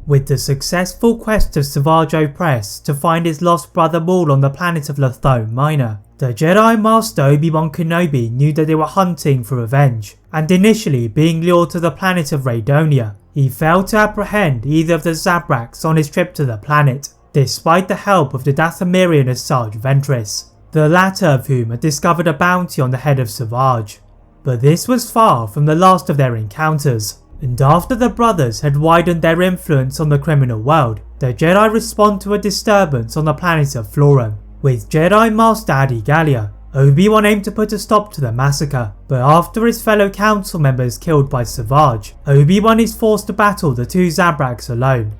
With the successful quest of Savage Opress to find his lost brother Maul on the planet of Lotho Minor, the Jedi Master Obi-Wan Kenobi knew that they were hunting for revenge, and initially being lured to the planet of Raydonia, he failed to apprehend either of the Zabraks on his trip to the planet, despite the help of the Dathomirian Asajj Ventress, the latter of whom had discovered a bounty on the head of Savage. But this was far from the last of their encounters, and after the brothers had widened their influence on the criminal world, the Jedi respond to a disturbance on the planet of Florrum. With Jedi Master Adi Gallia, Obi-Wan aimed to put a stop to the massacre, but after his fellow council members killed by Savage, Obi-Wan is forced to battle the two Zabraks alone.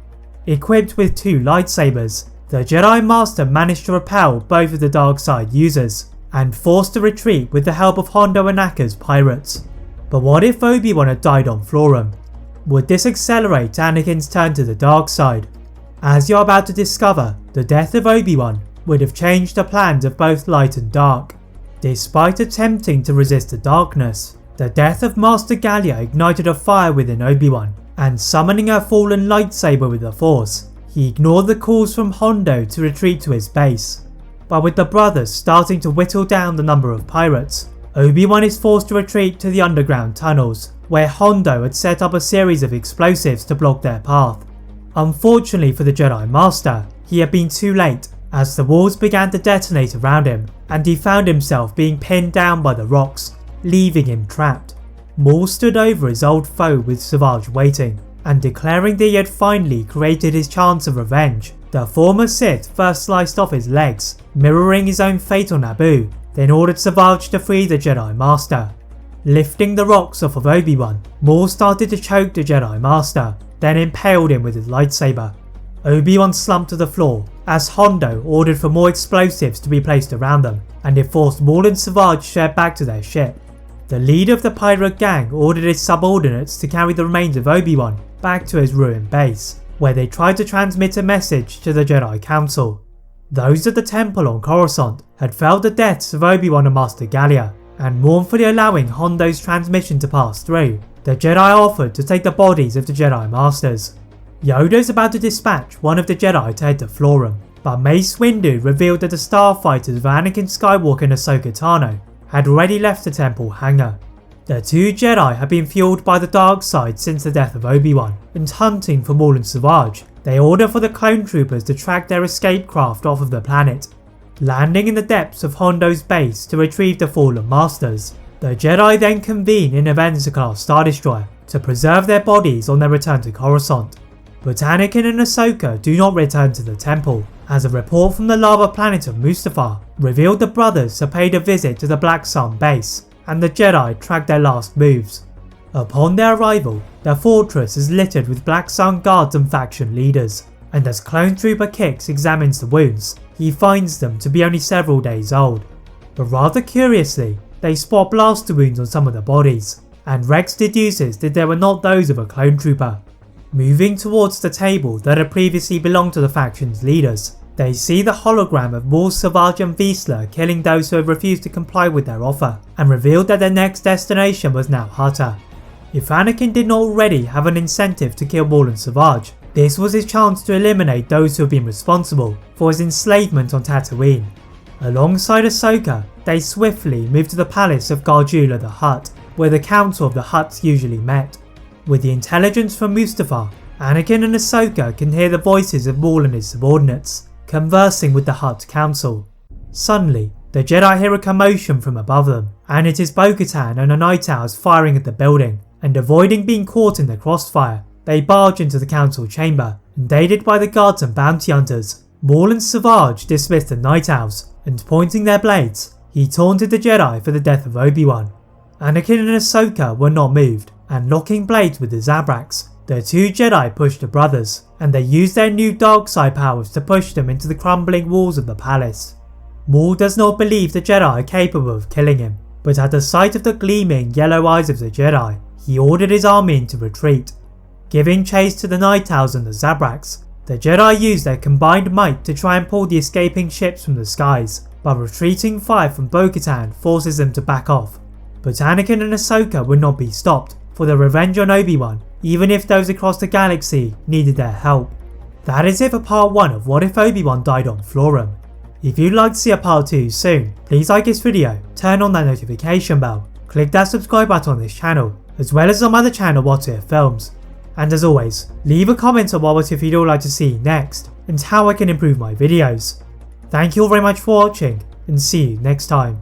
Equipped with two lightsabers, the Jedi Master managed to repel both of the dark side users, and forced to retreat with the help of Hondo Ohnaka's pirates. But what if Obi-Wan had died on Florrum? Would this accelerate Anakin's turn to the dark side? As you're about to discover, the death of Obi-Wan would have changed the plans of both light and dark. Despite attempting to resist the darkness, the death of Master Gallia ignited a fire within Obi-Wan, and summoning a fallen lightsaber with the Force, he ignored the calls from Hondo to retreat to his base. But with the brothers starting to whittle down the number of pirates, Obi-Wan is forced to retreat to the underground tunnels, where Hondo had set up a series of explosives to block their path. Unfortunately for the Jedi Master, he had been too late, as the walls began to detonate around him, and he found himself being pinned down by the rocks, leaving him trapped. Maul stood over his old foe with Savage waiting, and declaring that he had finally created his chance of revenge. The former Sith first sliced off his legs, mirroring his own fate on Naboo, then ordered Savage to free the Jedi Master. Lifting the rocks off of Obi-Wan, Maul started to choke the Jedi Master, then impaled him with his lightsaber. Obi-Wan slumped to the floor, as Hondo ordered for more explosives to be placed around them, and it forced Maul and Savage shared back to their ship. The leader of the pirate gang ordered his subordinates to carry the remains of Obi-Wan back to his ruined base, where they tried to transmit a message to the Jedi Council. Those at the temple on Coruscant had felt the deaths of Obi-Wan and Master Gallia, and mournfully allowing Hondo's transmission to pass through, the Jedi offered to take the bodies of the Jedi Masters. Yoda's about to dispatch one of the Jedi to head to Florrum, but Mace Windu revealed that the starfighters of Anakin Skywalker and Ahsoka Tano had already left the temple hangar. The two Jedi had been fueled by the dark side since the death of Obi-Wan, and hunting for Maul and Savage, they order for the clone troopers to track their escape craft off of the planet. Landing in the depths of Hondo's base to retrieve the fallen masters, the Jedi then convene in a Venza-class Star Destroyer to preserve their bodies on their return to Coruscant. But Anakin and Ahsoka do not return to the temple, as a report from the lava planet of Mustafar revealed the brothers had paid a visit to the Black Sun base, and the Jedi tracked their last moves. Upon their arrival, the fortress is littered with Black Sun guards and faction leaders, and as Clone Trooper Kix examines the wounds, he finds them to be only several days old. But rather curiously, they spot blaster wounds on some of the bodies, and Rex deduces that they were not those of a clone trooper. Moving towards the table that had previously belonged to the faction's leaders, they see the hologram of Maul, Savage and Vizsla killing those who had refused to comply with their offer, and revealed that their next destination was now Hutta. If Anakin did not already have an incentive to kill Maul and Savage, this was his chance to eliminate those who had been responsible for his enslavement on Tatooine. Alongside Ahsoka, they swiftly moved to the palace of Garjula the Hutt, where the Council of the Hutts usually met. With the intelligence from Mustafar, Anakin and Ahsoka can hear the voices of Maul and his subordinates, conversing with the Hutt Council. Suddenly, the Jedi hear a commotion from above them, and it is Bo-Katan and the Night Owls firing at the building, and avoiding being caught in the crossfire, they barge into the Council chamber, and aided by the guards and bounty hunters, Maul and Savage dismiss the Night Owls, and pointing their blades, he taunted the Jedi for the death of Obi-Wan. Anakin and Ahsoka were not moved, and locking blades with the Zabraks, the two Jedi pushed the brothers, and they used their new dark side powers to push them into the crumbling walls of the palace. Maul does not believe the Jedi are capable of killing him, but at the sight of the gleaming yellow eyes of the Jedi, he ordered his army into retreat. Giving chase to the Night Owls and the Zabraks, the Jedi used their combined might to try and pull the escaping ships from the skies, but retreating fire from Bo-Katan forces them to back off. But Anakin and Ahsoka would not be stopped, for their revenge on Obi-Wan even if those across the galaxy needed their help. That is it for part 1 of What If Obi-Wan Died on Florrum. If you'd like to see a part 2 soon, please like this video, turn on that notification bell, click that subscribe button on this channel, as well as on my other channel What If Films. And as always, leave a comment on what if you'd all like to see next, and how I can improve my videos. Thank you all very much for watching, and see you next time.